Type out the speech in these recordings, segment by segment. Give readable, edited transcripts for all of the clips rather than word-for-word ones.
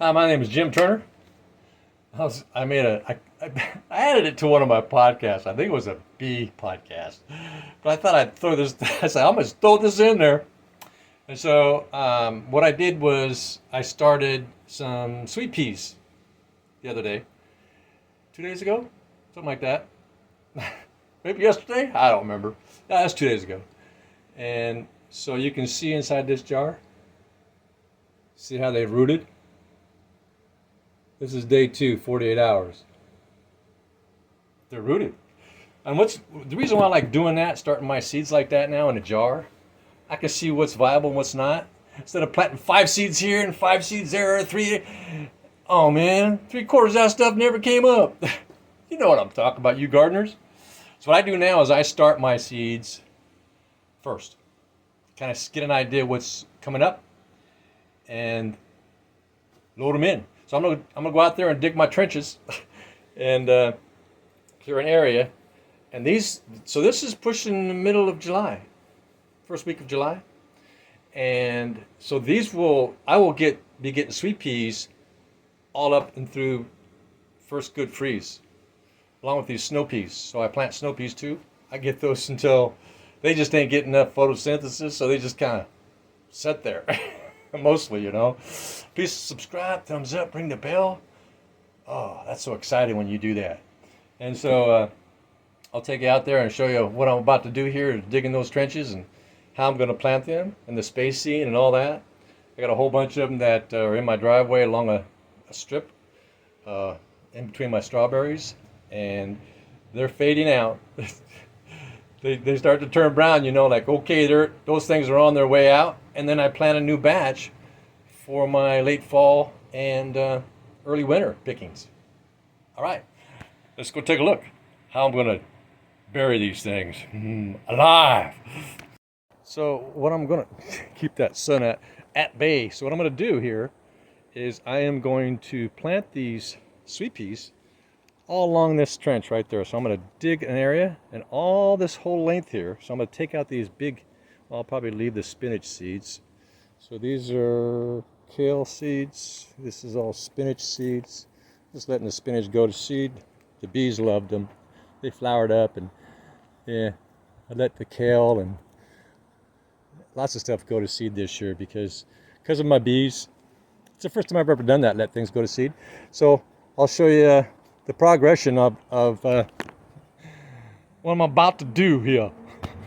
Hi, my name is Jim Turner. I added it to one of my podcasts. I think it was a B podcast, but I thought I'd throw this. I said I'm gonna throw this in there. And so what I did was I started some sweet peas the other day, 2 days ago, something like that. Maybe yesterday. I don't remember. No, that's 2 days ago. And so you can see inside this jar. See how they rooted. This is day two, 48 hours. They're rooted. And what's the reason why I like doing that, starting my seeds like that now in a jar? I can see what's viable and what's not. Instead of planting 5 seeds here and 5 seeds there, three. Oh man, 3/4 of that stuff never came up. You know what I'm talking about, you gardeners. So what I do now is I start my seeds first. Kind of get an idea what's coming up and load them in. So I'm gonna go out there and dig my trenches and clear an area. And so this is pushing the middle of July, first week of July. And so I will be getting sweet peas all up and through first good freeze, along with these snow peas. So I plant snow peas too. I get those until they just ain't getting enough photosynthesis, so they just kind of sit there, mostly, you know. Please subscribe, thumbs up, ring the bell. Oh, that's so exciting when you do that. And so I'll take you out there and show you what I'm about to do here, digging those trenches and how I'm going to plant them and the spacing and all that. I got a whole bunch of them that are in my driveway along a strip in between my strawberries, and they're fading out. They start to turn brown, you know, like, okay, those things are on their way out. And then I plant a new batch for my late fall and early winter pickings. All right, let's go take a look how I'm going to bury these things alive. So what I'm going to keep that sun at bay. So what I'm going to do here is I am going to plant these sweet peas all along this trench right there. So I'm going to dig an area and all this whole length here. So I'm going to take out these well, I'll probably leave the spinach seeds. So these are kale seeds. This is all spinach seeds. Just letting the spinach go to seed. The bees loved them. They flowered up, and yeah, I let the kale and lots of stuff go to seed this year because of my bees. It's the first time I've ever done that, let things go to seed. So I'll show you the progression of what I'm about to do here.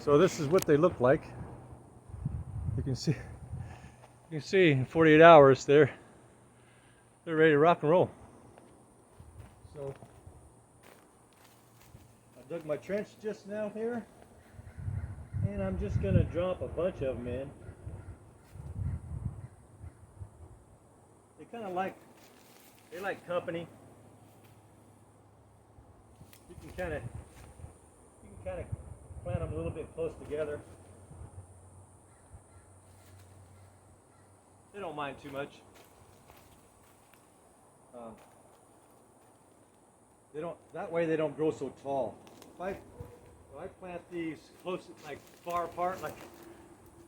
So this is what they look like. You can see in 48 hours they're ready to rock and roll. So I dug my trench just now here, and I'm just gonna drop a bunch of them in. They like company. You can kind of plant them a little bit close together. They don't mind too much. That way they don't grow so tall. If I plant these close, like far apart, like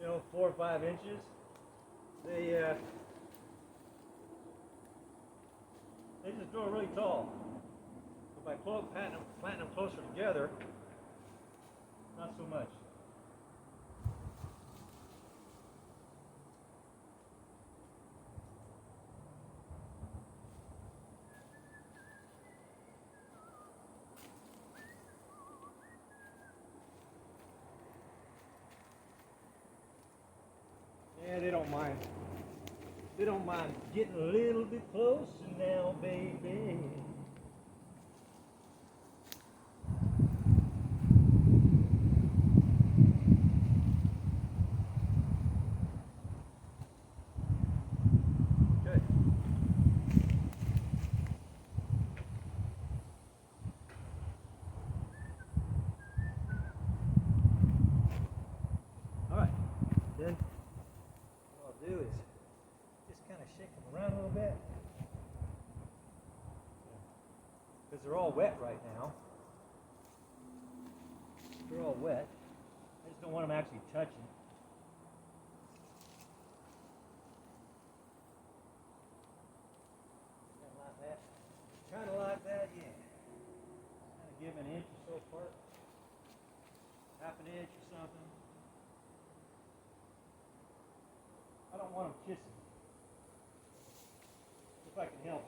4 or 5 inches, they just grow really tall. If I plant them closer together, not so much. Yeah, they don't mind. They don't mind getting a little bit closer now, baby. Okay. All right. Then what I'll do is just kind of shake them around a little bit because they're all wet right now. They're all wet. I just don't want them actually touching. an inch or so apart. Half an inch or something. I don't want them kissing. If I can help it.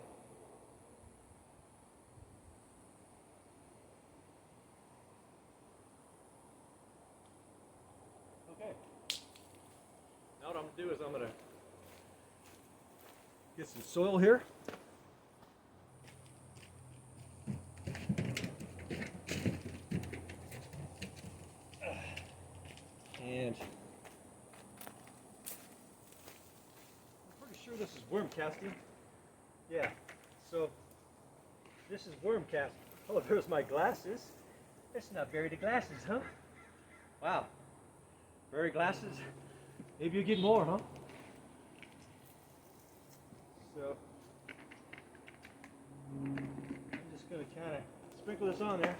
Okay. Now what I'm going to do is I'm going to get some soil here. And I'm pretty sure this is worm casting. Yeah, so this is worm casting. Oh, there's my glasses. It's not buried the glasses, huh? Wow. Buried glasses. Maybe you get more, huh? So I'm just going to kind of sprinkle this on there.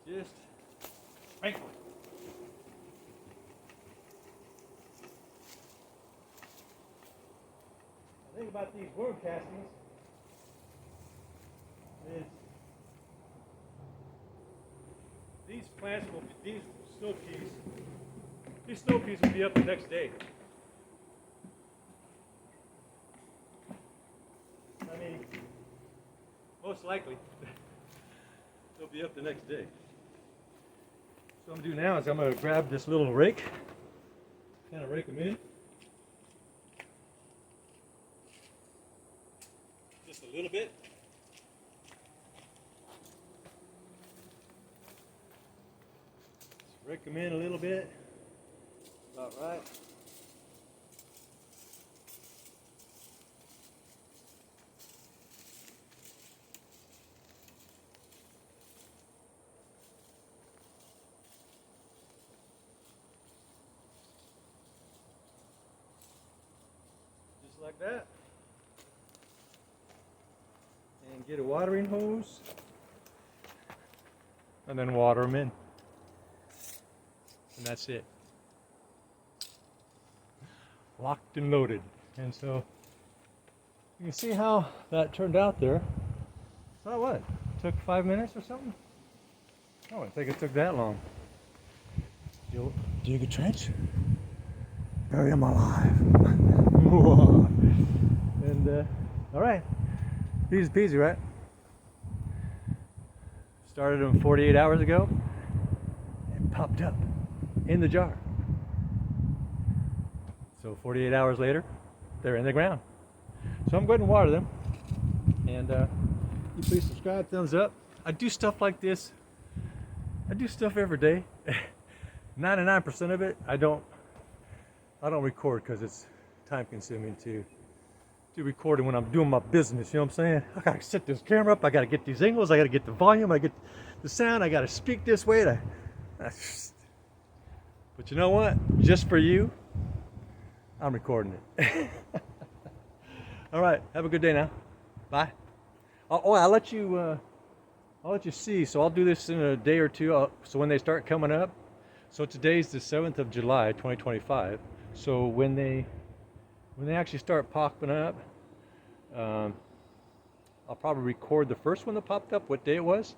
Just sprinkle it. The thing about these worm castings is these plants will be, these snow peas will be up the next day. I mean, most likely they'll be up the next day. So what I'm going to do now is I'm going to grab this little rake, kind of rake them in. Just a little bit. Just rake them in a little bit. About right. Like that, and get a watering hose and then water them in, and that's it, locked and loaded. And so you can see how that turned out there. So what, it took 5 minutes or something? I don't think it took that long. You'll dig a trench, bury them alive. And all right, easy peasy, right? Started them 48 hours ago and popped up in the jar. So 48 hours later, they're in the ground. So I'm going to water them. And you please subscribe, thumbs up. I do stuff like this. I do stuff every day. 99% of it I don't record because it's time consuming to recording when I'm doing my business, you know what I'm saying? I gotta set this camera up, I gotta get these angles, I gotta get the volume, I get the sound, I gotta speak this way. But you know what? Just for you, I'm recording it. All right, have a good day now. Bye. Oh, I'll let you see. So I'll do this in a day or two. So when they start coming up, so today's the 7th of July, 2025. So when they actually start popping up, I'll probably record the first one that popped up, what day it was,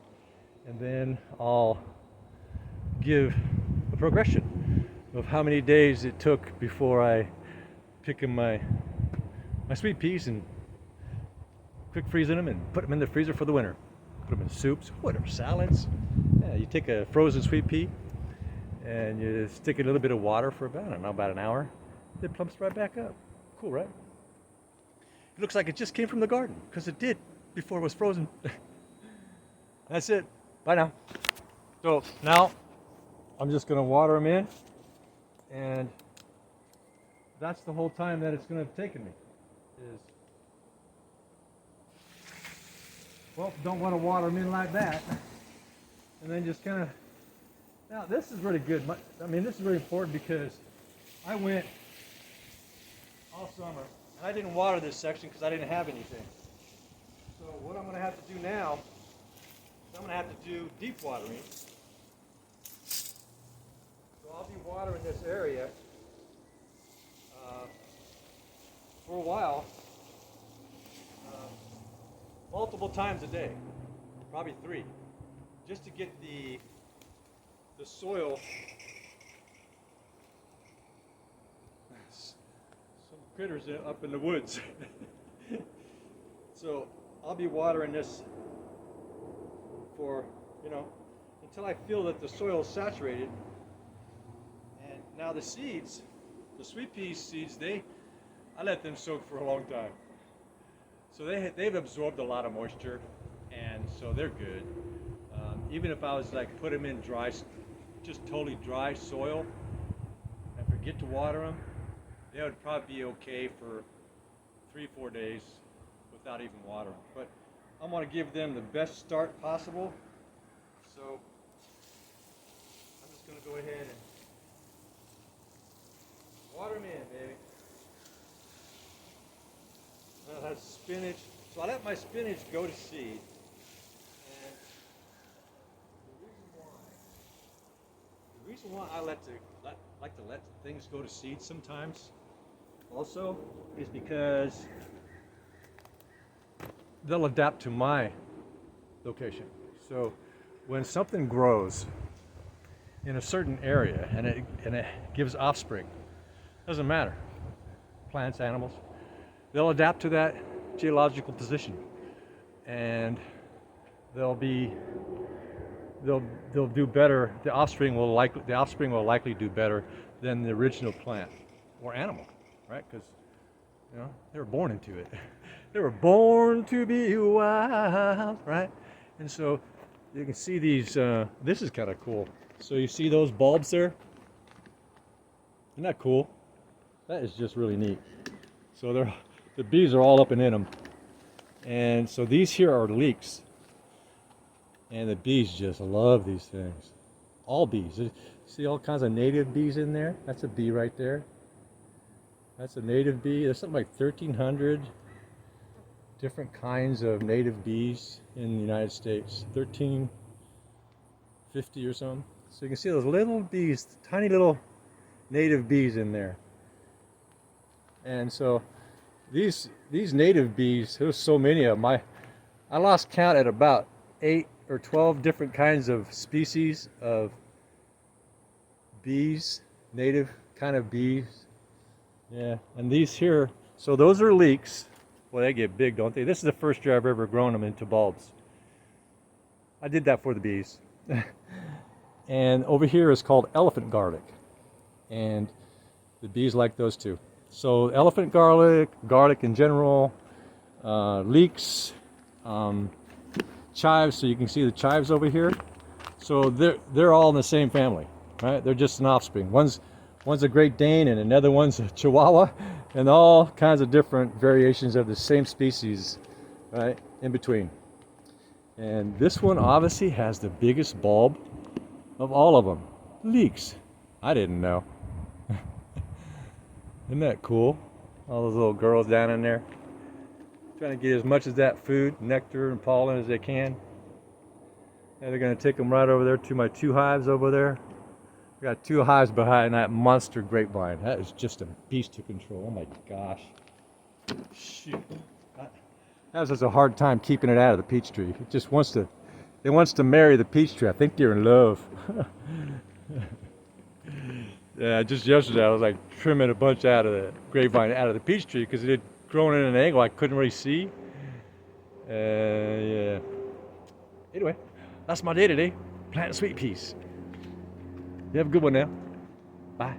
and then I'll give a progression of how many days it took before I pick my sweet peas and quick freezing them and put them in the freezer for the winter. Put them in soups, whatever, salads. Yeah, you take a frozen sweet pea and you stick in a little bit of water for about, I don't know, about an hour. It plumps right back up. Cool, right? It looks like it just came from the garden, because it did before it was frozen. That's it. Bye now. So now I'm just going to water them in, and that's the whole time that it's going to have taken me. Well, don't want to water them in like that. And then just kind of, now this is really good. I mean, this is really important because I went all summer And I didn't water this section because I didn't have anything. So what I'm going to have to do now is I'm going to have to do deep watering. So I'll be watering this area for a while, multiple times a day, probably 3, just to get the soil. Some critters up in the woods. So I'll be watering this for, until I feel that the soil is saturated. And now the seeds, the sweet pea seeds, I let them soak for a long time. So they've absorbed a lot of moisture, and so they're good. Even if I was like put them in dry, just totally dry soil, and forget to water them, they would probably be okay for 3-4 days without even watering. But I want to give them the best start possible, so I'm just going to go ahead and water them in, baby. Now that's spinach. So I let my spinach go to seed. And the reason why I like to let things go to seed sometimes also is because they'll adapt to my location. So when something grows in a certain area and it gives offspring, doesn't matter, plants, animals, they'll adapt to that geological position, and they'll do better. The offspring will likely do better than the original plant or animal, right? Because they were born into it. They were born to be wild, right? And so you can see these. This is kind of cool. So you see those bulbs there? Isn't that cool? That is just really neat. So the bees are all up and in them. And so these here are leeks. And the bees just love these things. All bees. See all kinds of native bees in there? That's a bee right there. That's a native bee. There's something like 1,300 different kinds of native bees in the United States. 1,350 or something. So you can see those little bees, tiny little native bees in there. And so these native bees, there's so many of them. I lost count at about 8 or 12 different kinds of species of bees, native kind of bees. Yeah, and these here, so those are leeks. Well, they get big, don't they? This is the first year I've ever grown them into bulbs. I did that for the bees. And over here is called elephant garlic. And the bees like those too. So elephant garlic in general, leeks, chives. So you can see the chives over here. So they're all in the same family, right? They're just an offspring. One's a Great Dane and another one's a Chihuahua, and all kinds of different variations of the same species, right, in between. And this one obviously has the biggest bulb of all of them. Leeks. I didn't know. Isn't that cool? All those little girls down in there trying to get as much of that food, nectar and pollen as they can. And they're going to take them right over there to my 2 hives over there. I got 2 hives behind that monster grapevine. That is just a beast to control. Oh my gosh. Shoot. That was just a hard time keeping it out of the peach tree. It wants to marry the peach tree. I think they're in love. Yeah, just yesterday I was like trimming a bunch out of the grapevine, out of the peach tree, because it had grown in an angle I couldn't really see. Yeah. Anyway, that's my day today. Planting sweet peas. You have a good one now. Bye.